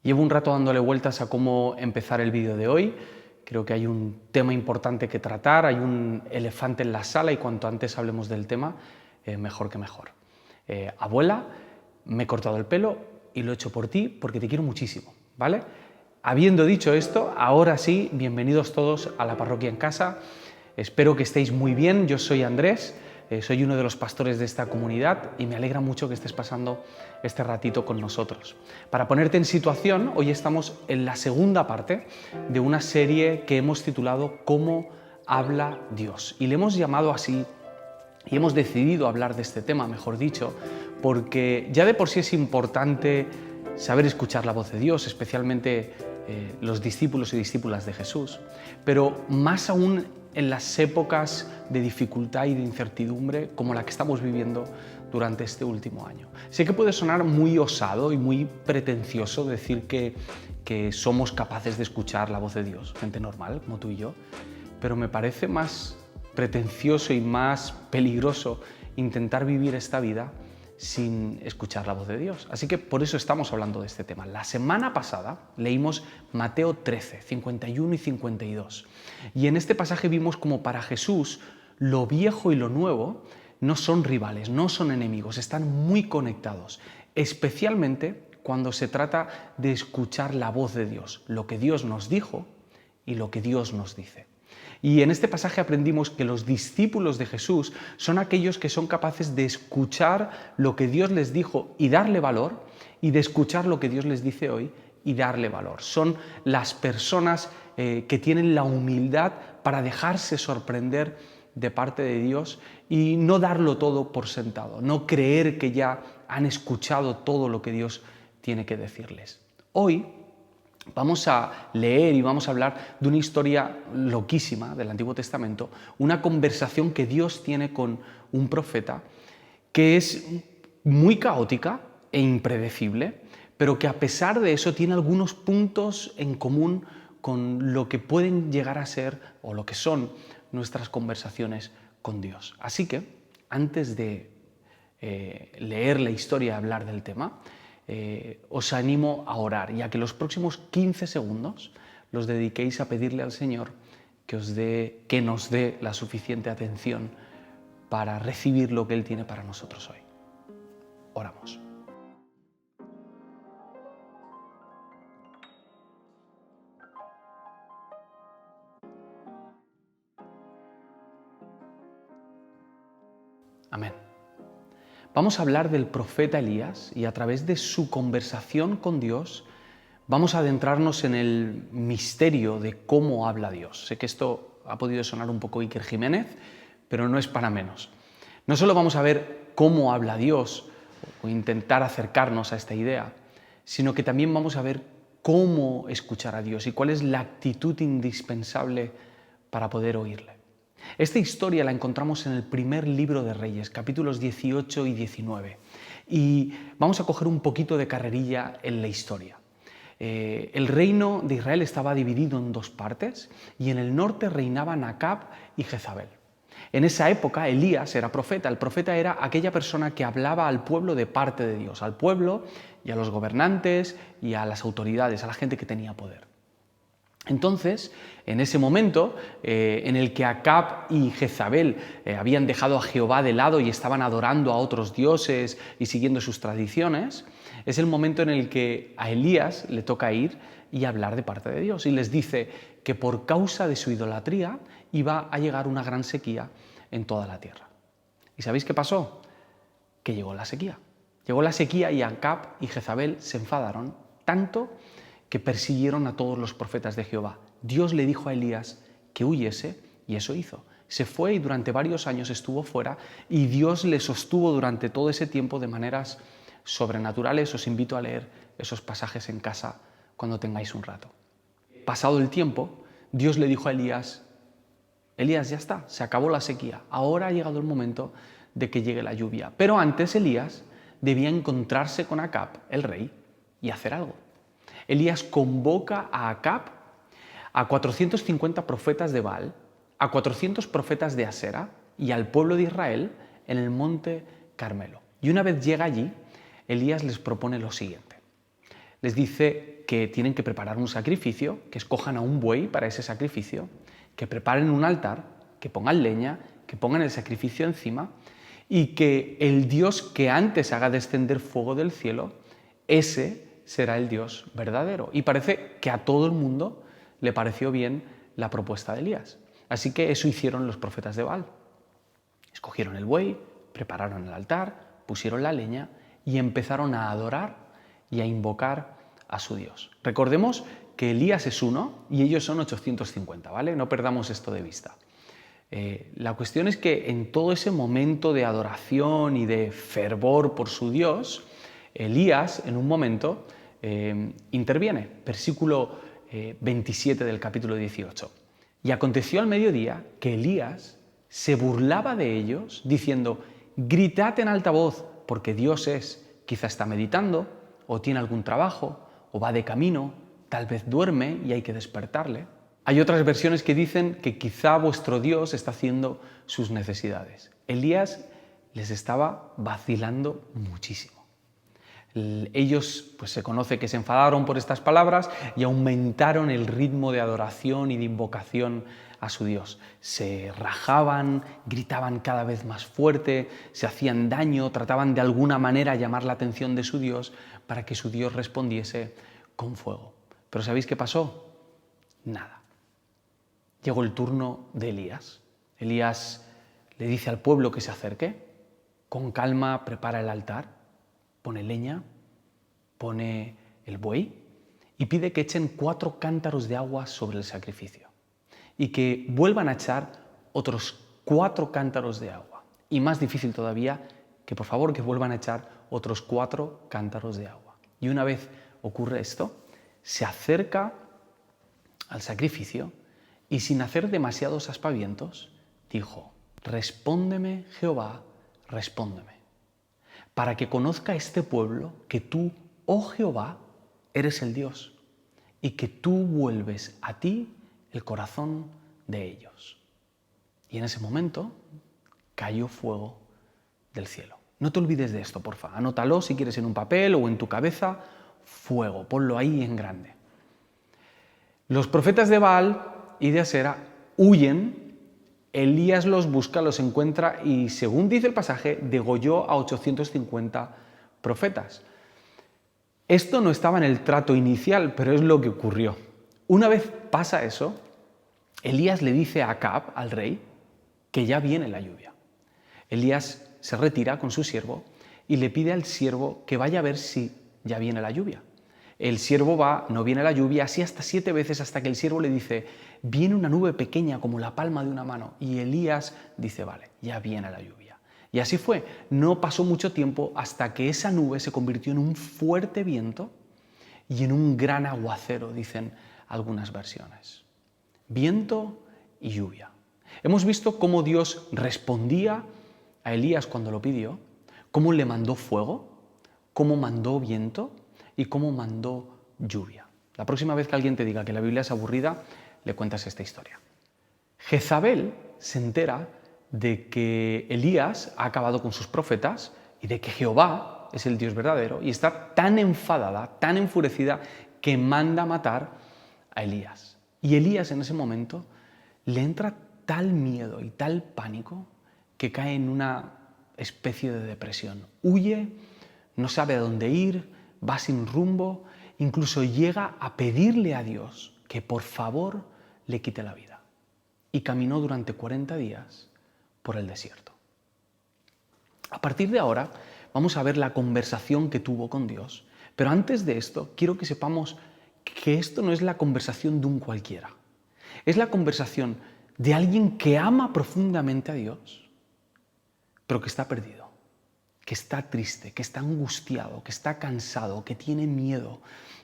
Llevo un rato dándole vueltas a cómo empezar el vídeo de hoy. Creo que hay un tema importante que tratar, hay un elefante en la sala y cuanto antes hablemos del tema, mejor que mejor. Abuela, me he cortado el pelo y lo he hecho por ti porque te quiero muchísimo, ¿vale? Habiendo dicho esto, ahora sí, bienvenidos todos a la Parroquia en Casa. Espero que estéis muy bien. Yo soy Andrés, soy uno de los pastores de esta comunidad y me alegra mucho que estés pasando este ratito con nosotros. Para ponerte en situación, hoy estamos en la segunda parte de una serie que hemos titulado ¿Cómo habla Dios? Y le hemos llamado así y hemos decidido hablar de este tema, mejor dicho, porque ya de por sí es importante saber escuchar la voz de Dios, especialmente los discípulos y discípulas de Jesús, pero más aún en las épocas de dificultad y de incertidumbre como la que estamos viviendo durante este último año. Sé que puede sonar muy osado y muy pretencioso decir que somos capaces de escuchar la voz de Dios, gente normal como tú y yo, pero me parece más pretencioso y más peligroso intentar vivir esta vida sin escuchar la voz de Dios. Así que por eso estamos hablando de este tema. La semana pasada leímos Mateo 13, 51 y 52. Y en este pasaje vimos como para Jesús lo viejo y lo nuevo no son rivales, no son enemigos, están muy conectados, especialmente cuando se trata de escuchar la voz de Dios, lo que Dios nos dijo y lo que Dios nos dice. Y en este pasaje aprendimos que los discípulos de Jesús son aquellos que son capaces de escuchar lo que Dios les dijo y darle valor, y de escuchar lo que Dios les dice hoy y darle valor. Son las personas que tienen la humildad para dejarse sorprender de parte de Dios y no darlo todo por sentado, no creer que ya han escuchado todo lo que Dios tiene que decirles. Hoy vamos a leer y vamos a hablar de una historia loquísima del Antiguo Testamento, una conversación que Dios tiene con un profeta que es muy caótica e impredecible, pero que a pesar de eso tiene algunos puntos en común con lo que pueden llegar a ser o lo que son nuestras conversaciones con Dios. Así que, antes de leer la historia y hablar del tema, os animo a orar y a que los próximos 15 segundos los dediquéis a pedirle al Señor que nos dé la suficiente atención para recibir lo que Él tiene para nosotros hoy. Oramos. Amén. Vamos a hablar del profeta Elías y a través de su conversación con Dios vamos a adentrarnos en el misterio de cómo habla Dios. Sé que esto ha podido sonar un poco Iker Jiménez, pero no es para menos. No solo vamos a ver cómo habla Dios o intentar acercarnos a esta idea, sino que también vamos a ver cómo escuchar a Dios y cuál es la actitud indispensable para poder oírle. Esta historia la encontramos en el primer libro de Reyes, capítulos 18 y 19. Y vamos a coger un poquito de carrerilla en la historia. El reino de Israel estaba dividido en dos partes y en el norte reinaban Acab y Jezabel. En esa época Elías era profeta. El profeta era aquella persona que hablaba al pueblo de parte de Dios, al pueblo y a los gobernantes y a las autoridades, a la gente que tenía poder. Entonces, en ese momento en el que Acab y Jezabel habían dejado a Jehová de lado y estaban adorando a otros dioses y siguiendo sus tradiciones, es el momento en el que a Elías le toca ir y hablar de parte de Dios. Y les dice que por causa de su idolatría iba a llegar una gran sequía en toda la tierra. ¿Y sabéis qué pasó? Que llegó la sequía. Llegó la sequía y Acab y Jezabel se enfadaron tanto que persiguieron a todos los profetas de Jehová. Dios le dijo a Elías que huyese y eso hizo. Se fue y durante varios años estuvo fuera y Dios le sostuvo durante todo ese tiempo de maneras sobrenaturales. Os invito a leer esos pasajes en casa cuando tengáis un rato. Pasado el tiempo, Dios le dijo a Elías, Elías, ya está, se acabó la sequía, ahora ha llegado el momento de que llegue la lluvia. Pero antes Elías debía encontrarse con Acab, el rey, y hacer algo. Elías convoca a Acab, a 450 profetas de Baal, a 400 profetas de Asera y al pueblo de Israel en el monte Carmelo. Y una vez llega allí, Elías les propone lo siguiente. les dice que tienen que preparar un sacrificio, que escojan a un buey para ese sacrificio, que preparen un altar, que pongan leña, que pongan el sacrificio encima y que el Dios que antes haga descender fuego del cielo, ese será el Dios verdadero. Y parece que a todo el mundo le pareció bien la propuesta de Elías. Así que eso hicieron los profetas de Baal. Escogieron el buey, prepararon el altar, pusieron la leña y empezaron a adorar y a invocar a su Dios. Recordemos que Elías es uno y ellos son 850, ¿vale? No perdamos esto de vista. La cuestión es que en todo ese momento de adoración y de fervor por su Dios, Elías en un momento interviene. Versículo 27 del capítulo 18. Y aconteció al mediodía que Elías se burlaba de ellos diciendo: gritad en alta voz, porque Dios es, quizá está meditando, o tiene algún trabajo, o va de camino, tal vez duerme y hay que despertarle. Hay otras versiones que dicen que quizá vuestro Dios está haciendo sus necesidades. Elías les estaba vacilando muchísimo. Ellos, pues se conoce que se enfadaron por estas palabras y aumentaron el ritmo de adoración y de invocación a su Dios. Se rajaban, gritaban cada vez más fuerte, se hacían daño, trataban de alguna manera llamar la atención de su Dios para que su Dios respondiese con fuego. Pero ¿sabéis qué pasó? Nada. Llegó el turno de Elías. Elías le dice al pueblo que se acerque, con calma prepara el altar, pone leña, pone el buey y pide que echen 4 cántaros de agua sobre el sacrificio y que vuelvan a echar otros 4 cántaros de agua. Y más difícil todavía, que por favor que vuelvan a echar otros 4 cántaros de agua. Y una vez ocurre esto, se acerca al sacrificio y sin hacer demasiados aspavientos, dijo: respóndeme, Jehová, respóndeme, para que conozca este pueblo que tú, oh Jehová, eres el Dios, y que tú vuelves a ti el corazón de ellos. Y en ese momento cayó fuego del cielo. No te olvides de esto, porfa. Anótalo si quieres en un papel o en tu cabeza. Fuego, ponlo ahí en grande. Los profetas de Baal y de Asera huyen, Elías los busca, los encuentra y, según dice el pasaje, degolló a 850 profetas. Esto no estaba en el trato inicial, pero es lo que ocurrió. Una vez pasa eso, Elías le dice a Acab, al rey, que ya viene la lluvia. Elías se retira con su siervo y le pide al siervo que vaya a ver si ya viene la lluvia. El siervo va, no viene la lluvia, así hasta 7 veces hasta que el siervo le dice: viene una nube pequeña como la palma de una mano. Y Elías dice: vale, ya viene la lluvia. Y así fue. No pasó mucho tiempo hasta que esa nube se convirtió en un fuerte viento y en un gran aguacero, dicen algunas versiones. Viento y lluvia. Hemos visto cómo Dios respondía a Elías cuando lo pidió, cómo le mandó fuego, cómo mandó viento y cómo mandó lluvia. La próxima vez que alguien te diga que la Biblia es aburrida, le cuentas esta historia. Jezabel se entera de que Elías ha acabado con sus profetas y de que Jehová es el Dios verdadero, y está tan enfadada, tan enfurecida, que manda matar a Elías. Y Elías en ese momento le entra tal miedo y tal pánico que cae en una especie de depresión. Huye, no sabe a dónde ir, va sin rumbo, incluso llega a pedirle a Dios que por favor le quite la vida. Y caminó durante 40 días por el desierto. A partir de ahora vamos a ver la conversación que tuvo con Dios, pero antes de esto quiero que sepamos que esto no es la conversación de un cualquiera. Es la conversación de alguien que ama profundamente a Dios, pero que está perdido, que está triste, que está angustiado, que está cansado, que tiene miedo,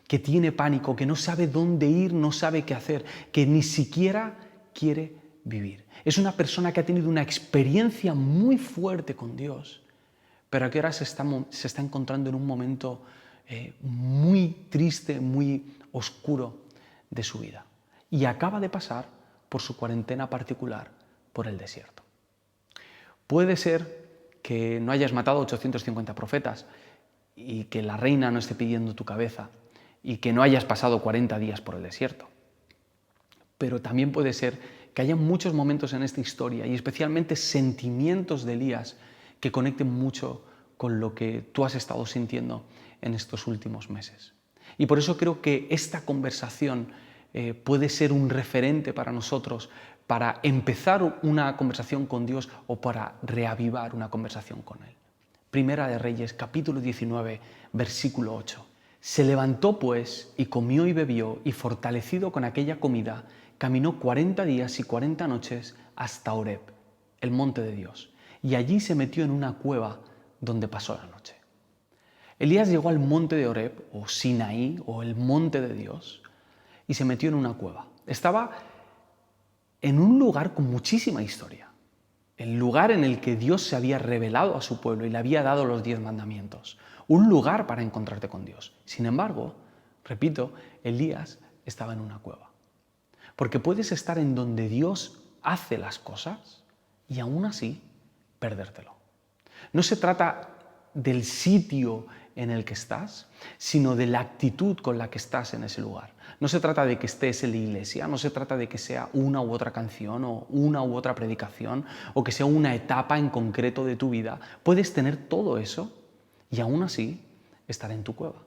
que tiene pánico, que no sabe dónde ir, no sabe qué hacer, que ni siquiera quiere vivir. Es una persona que ha tenido una experiencia muy fuerte con Dios, pero que ahora se está encontrando en un momento muy triste, muy oscuro de su vida. Y acaba de pasar por su cuarentena particular por el desierto. Puede ser que no hayas matado 850 profetas y que la reina no esté pidiendo tu cabeza y que no hayas pasado 40 días por el desierto. Pero también puede ser que haya muchos momentos en esta historia y especialmente sentimientos de Elías que conecten mucho con lo que tú has estado sintiendo en estos últimos meses. Y por eso creo que esta conversación puede ser un referente para nosotros para empezar una conversación con Dios o para reavivar una conversación con Él. Primera de Reyes, capítulo 19, versículo 8. Se levantó pues y comió y bebió y fortalecido con aquella comida, caminó 40 días y 40 noches hasta Horeb, el monte de Dios, y allí se metió en una cueva donde pasó la noche. Elías llegó al monte de Horeb, o Sinaí, o el monte de Dios, y se metió en una cueva. Estaba en un lugar con muchísima historia, el lugar en el que Dios se había revelado a su pueblo y le había dado los 10 mandamientos, un lugar para encontrarte con Dios. Sin embargo, repito, Elías estaba en una cueva. Porque puedes estar en donde Dios hace las cosas y aún así perdértelo. No se trata del sitio en el que estás, sino de la actitud con la que estás en ese lugar. No se trata de que estés en la iglesia, no se trata de que sea una u otra canción o una u otra predicación o que sea una etapa en concreto de tu vida. Puedes tener todo eso y aún así estar en tu cueva.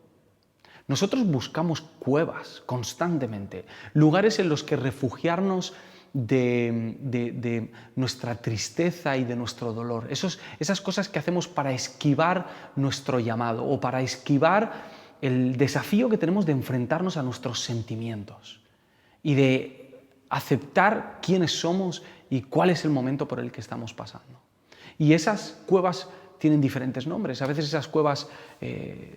Nosotros buscamos cuevas constantemente, lugares en los que refugiarnos de nuestra tristeza y de nuestro dolor. Esas cosas que hacemos para esquivar nuestro llamado o para esquivar el desafío que tenemos de enfrentarnos a nuestros sentimientos y de aceptar quiénes somos y cuál es el momento por el que estamos pasando. Y esas cuevas tienen diferentes nombres. A veces esas cuevas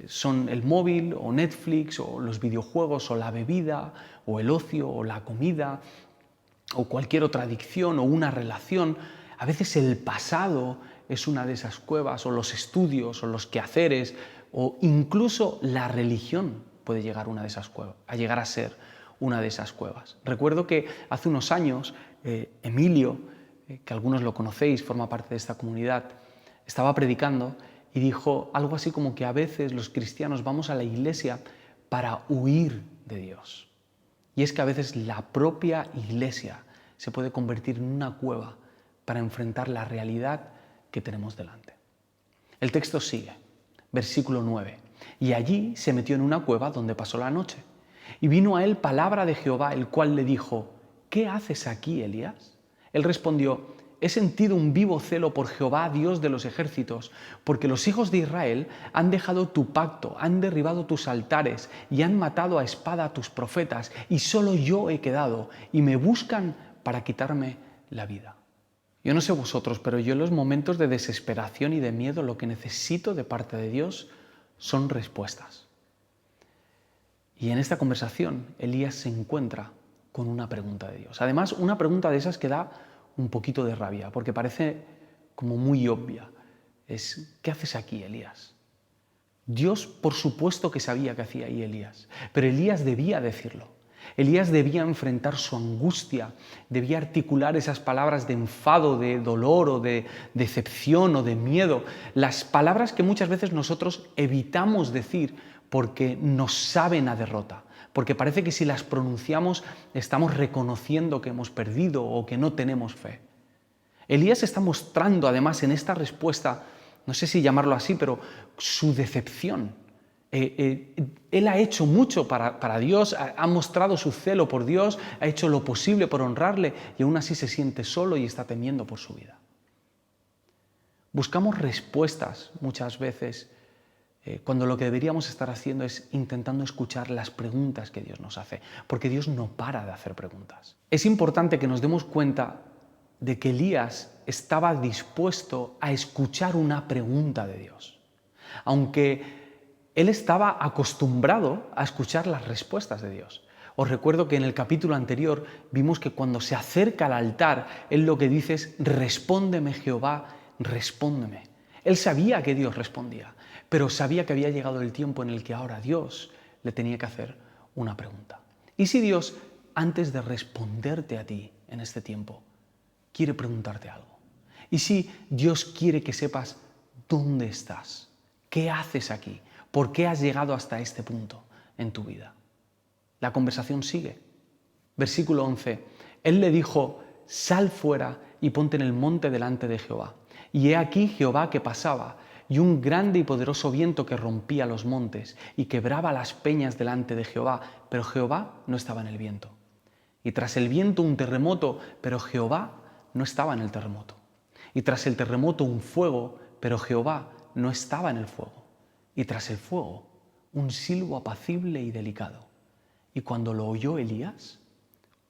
son el móvil o Netflix o los videojuegos o la bebida o el ocio o la comida o cualquier otra adicción o una relación. A veces el pasado es una de esas cuevas o los estudios o los quehaceres o incluso la religión puede llegar a llegar a ser una de esas cuevas. Recuerdo que hace unos años Emilio, que algunos lo conocéis, forma parte de esta comunidad, estaba predicando y dijo algo así como que a veces los cristianos vamos a la iglesia para huir de Dios. Y es que a veces la propia iglesia se puede convertir en una cueva para enfrentar la realidad que tenemos delante. El texto sigue, versículo 9. Y allí se metió en una cueva donde pasó la noche. Y vino a él palabra de Jehová, el cual le dijo: ¿qué haces aquí, Elías? Él respondió: he sentido un vivo celo por Jehová, Dios de los ejércitos, porque los hijos de Israel han dejado tu pacto, han derribado tus altares y han matado a espada a tus profetas, y solo yo he quedado, y me buscan para quitarme la vida. Yo no sé vosotros, pero yo en los momentos de desesperación y de miedo lo que necesito de parte de Dios son respuestas. Y en esta conversación Elías se encuentra con una pregunta de Dios. Además, una pregunta de esas que da un poquito de rabia, porque parece como muy obvia. Es: ¿qué haces aquí, Elías? Dios, por supuesto que sabía qué hacía ahí Elías, pero Elías debía decirlo. Elías debía enfrentar su angustia, debía articular esas palabras de enfado, de dolor o de decepción o de miedo, las palabras que muchas veces nosotros evitamos decir porque nos saben a derrota, porque parece que si las pronunciamos estamos reconociendo que hemos perdido o que no tenemos fe. Elías está mostrando además en esta respuesta, no sé si llamarlo así, pero su decepción. Él ha hecho mucho para Dios, ha mostrado su celo por Dios, ha hecho lo posible por honrarle y aún así se siente solo y está temiendo por su vida. Buscamos respuestas muchas veces cuando lo que deberíamos estar haciendo es intentando escuchar las preguntas que Dios nos hace, porque Dios no para de hacer preguntas. Es importante que nos demos cuenta de que Elías estaba dispuesto a escuchar una pregunta de Dios, aunque él estaba acostumbrado a escuchar las respuestas de Dios. Os recuerdo que en el capítulo anterior vimos que cuando se acerca al altar, él lo que dice es: respóndeme, Jehová, respóndeme. Él sabía que Dios respondía, pero sabía que había llegado el tiempo en el que ahora Dios le tenía que hacer una pregunta. ¿Y si Dios, antes de responderte a ti en este tiempo, quiere preguntarte algo? ¿Y si Dios quiere que sepas dónde estás? ¿Qué haces aquí? ¿Por qué has llegado hasta este punto? en tu vida. La conversación sigue. Versículo 11. Él le dijo: sal fuera y ponte en el monte delante de Jehová. Y he aquí Jehová que pasaba, y un grande y poderoso viento que rompía los montes y quebraba las peñas delante de Jehová, pero Jehová no estaba en el viento. Y tras el viento un terremoto, pero Jehová no estaba en el terremoto. Y tras el terremoto un fuego, pero Jehová no estaba en el fuego. Y tras el fuego un silbo apacible y delicado. Y cuando lo oyó Elías,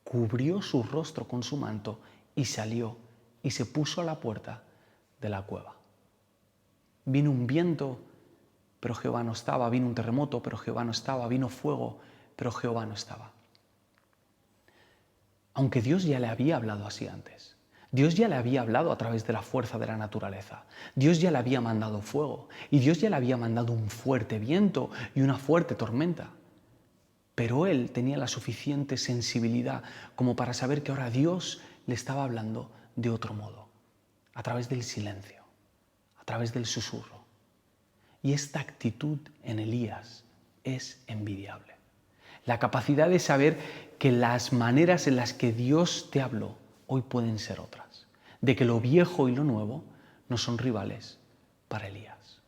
cubrió su rostro con su manto y salió y se puso a la puerta de la cueva. Vino un viento, pero Jehová no estaba. Vino un terremoto, pero Jehová no estaba. Vino fuego, pero Jehová no estaba. Aunque Dios ya le había hablado así antes. Dios ya le había hablado a través de la fuerza de la naturaleza. Dios ya le había mandado fuego. Y Dios ya le había mandado un fuerte viento y una fuerte tormenta. Pero él tenía la suficiente sensibilidad como para saber que ahora Dios le estaba hablando de otro modo. A través del silencio. A través del susurro. Y esta actitud en Elías es envidiable. La capacidad de saber que las maneras en las que Dios te habló hoy pueden ser otras. De que lo viejo y lo nuevo no son rivales para Elías.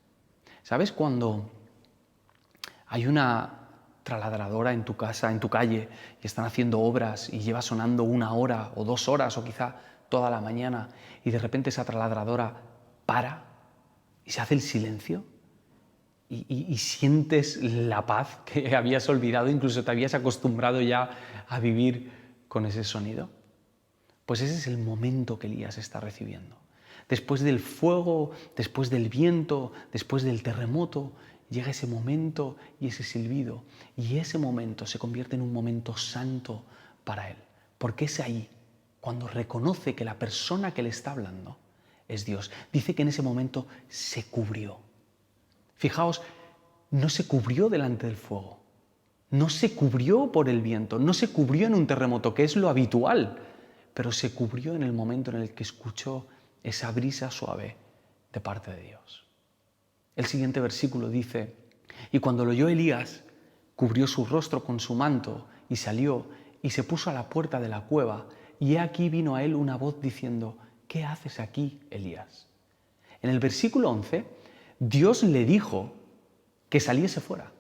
¿Sabes cuando hay una taladradora en tu casa, en tu calle, y están haciendo obras y lleva sonando 1 hora o 2 horas o quizá toda la mañana y de repente esa taladradora para y se hace el silencio? Y sientes la paz que habías olvidado, incluso te habías acostumbrado ya a vivir con ese sonido. Pues ese es el momento que Elías está recibiendo. Después del fuego, después del viento, después del terremoto, llega ese momento y ese silbido. Y ese momento se convierte en un momento santo para él. Porque es ahí cuando reconoce que la persona que le está hablando es Dios. Dice que en ese momento se cubrió. Fijaos, no se cubrió delante del fuego, no se cubrió por el viento, no se cubrió en un terremoto, que es lo habitual, pero se cubrió en el momento en el que escuchó esa brisa suave de parte de Dios. El siguiente versículo dice: y cuando lo oyó Elías, cubrió su rostro con su manto y salió y se puso a la puerta de la cueva, y he aquí vino a él una voz diciendo: ¿qué haces aquí, Elías? En el versículo 11, Dios le dijo que saliese fuera.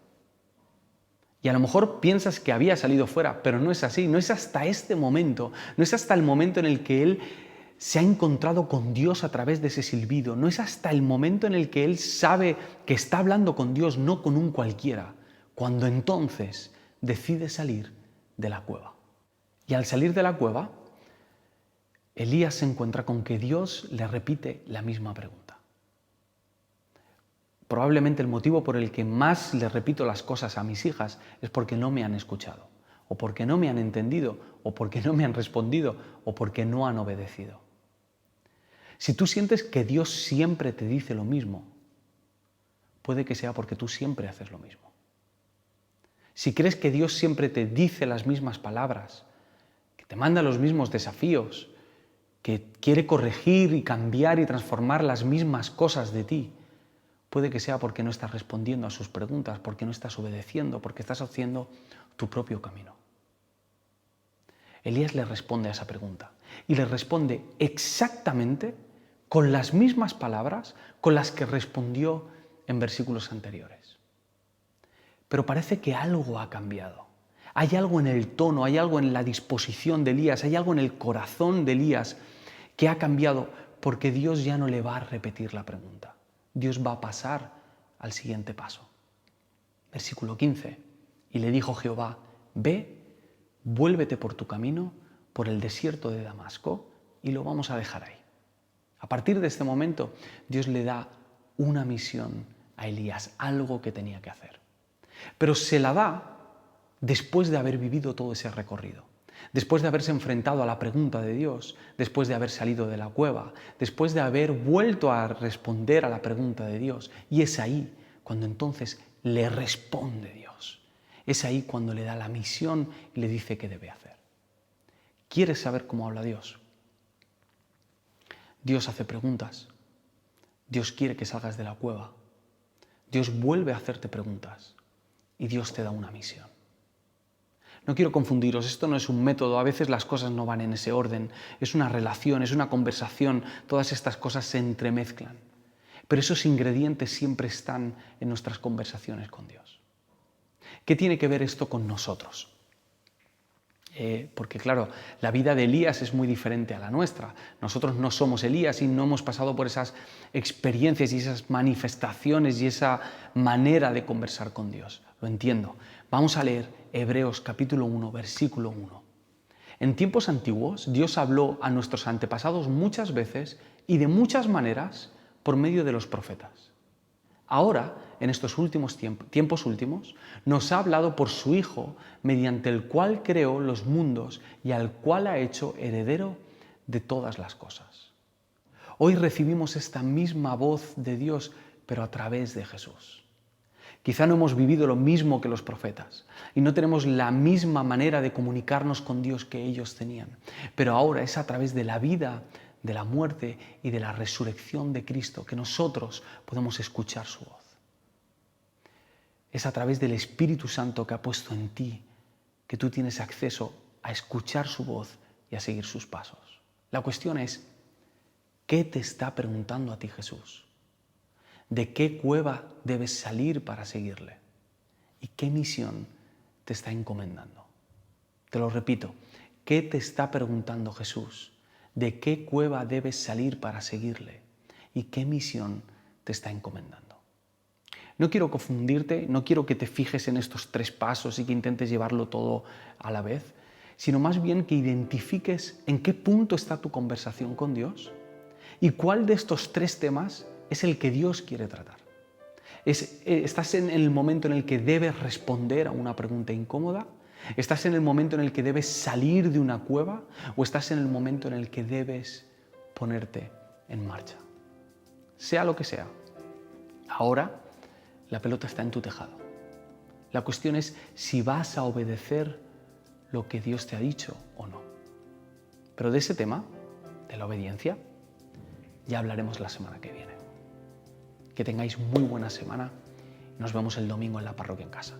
Y a lo mejor piensas que había salido fuera, pero no es así. No es hasta este momento, no es hasta el momento en el que él se ha encontrado con Dios a través de ese silbido. No es hasta el momento en el que él sabe que está hablando con Dios, no con un cualquiera, cuando entonces decide salir de la cueva. Y al salir de la cueva, Elías se encuentra con que Dios le repite la misma pregunta. Probablemente el motivo por el que más le repito las cosas a mis hijas es porque no me han escuchado, o porque no me han entendido, o porque no me han respondido, o porque no han obedecido. Si tú sientes que Dios siempre te dice lo mismo, puede que sea porque tú siempre haces lo mismo. Si crees que Dios siempre te dice las mismas palabras, que te manda los mismos desafíos, que quiere corregir y cambiar y transformar las mismas cosas de ti, puede que sea porque no estás respondiendo a sus preguntas, porque no estás obedeciendo, porque estás haciendo tu propio camino. Elías le responde a esa pregunta y le responde exactamente con las mismas palabras con las que respondió en versículos anteriores. Pero parece que algo ha cambiado. Hay algo en el tono, hay algo en la disposición de Elías, hay algo en el corazón de Elías que ha cambiado porque Dios ya no le va a repetir la pregunta. Dios va a pasar al siguiente paso. Versículo 15. Y le dijo Jehová: ve, vuélvete por tu camino, por el desierto de Damasco, y lo vamos a dejar ahí. A partir de este momento, Dios le da una misión a Elías, algo que tenía que hacer. Pero se la da después de haber vivido todo ese recorrido. Después de haberse enfrentado a la pregunta de Dios, después de haber salido de la cueva, después de haber vuelto a responder a la pregunta de Dios. Y es ahí cuando entonces le responde Dios. Es ahí cuando le da la misión y le dice qué debe hacer. ¿Quieres saber cómo habla Dios? Dios hace preguntas. Dios quiere que salgas de la cueva. Dios vuelve a hacerte preguntas. y Dios te da una misión. No quiero confundiros, esto no es un método, a veces las cosas no van en ese orden, es una relación, es una conversación, todas estas cosas se entremezclan. Pero esos ingredientes siempre están en nuestras conversaciones con Dios. ¿Qué tiene que ver esto con nosotros? Porque claro, la vida de Elías es muy diferente a la nuestra. Nosotros no somos Elías y no hemos pasado por esas experiencias y esas manifestaciones y esa manera de conversar con Dios. Lo entiendo. Vamos a leer Hebreos capítulo 1, versículo 1. En tiempos antiguos, Dios habló a nuestros antepasados muchas veces y de muchas maneras por medio de los profetas. Ahora, en estos últimos tiempos últimos, nos ha hablado por su Hijo, mediante el cual creó los mundos y al cual ha hecho heredero de todas las cosas. Hoy recibimos esta misma voz de Dios, pero a través de Jesús. Quizá no hemos vivido lo mismo que los profetas y no tenemos la misma manera de comunicarnos con Dios que ellos tenían, pero ahora es a través de la vida, de la muerte y de la resurrección de Cristo que nosotros podemos escuchar su voz. Es a través del Espíritu Santo que ha puesto en ti que tú tienes acceso a escuchar su voz y a seguir sus pasos. La cuestión es, ¿qué te está preguntando a ti Jesús? ¿De qué cueva debes salir para seguirle? ¿Y qué misión te está encomendando? Te lo repito, ¿qué te está preguntando Jesús? ¿De qué cueva debes salir para seguirle? ¿Y qué misión te está encomendando? No quiero confundirte, no quiero que te fijes en estos 3 pasos y que intentes llevarlo todo a la vez, sino más bien que identifiques en qué punto está tu conversación con Dios y cuál de estos 3 temas es el que Dios quiere tratar. ¿Estás en el momento en el que debes responder a una pregunta incómoda? ¿Estás en el momento en el que debes salir de una cueva? ¿O estás en el momento en el que debes ponerte en marcha? Sea lo que sea, ahora la pelota está en tu tejado. La cuestión es si vas a obedecer lo que Dios te ha dicho o no. Pero de ese tema, de la obediencia, ya hablaremos la semana que viene. Que tengáis muy buena semana. Nos vemos el domingo en la Parroquia en Casa.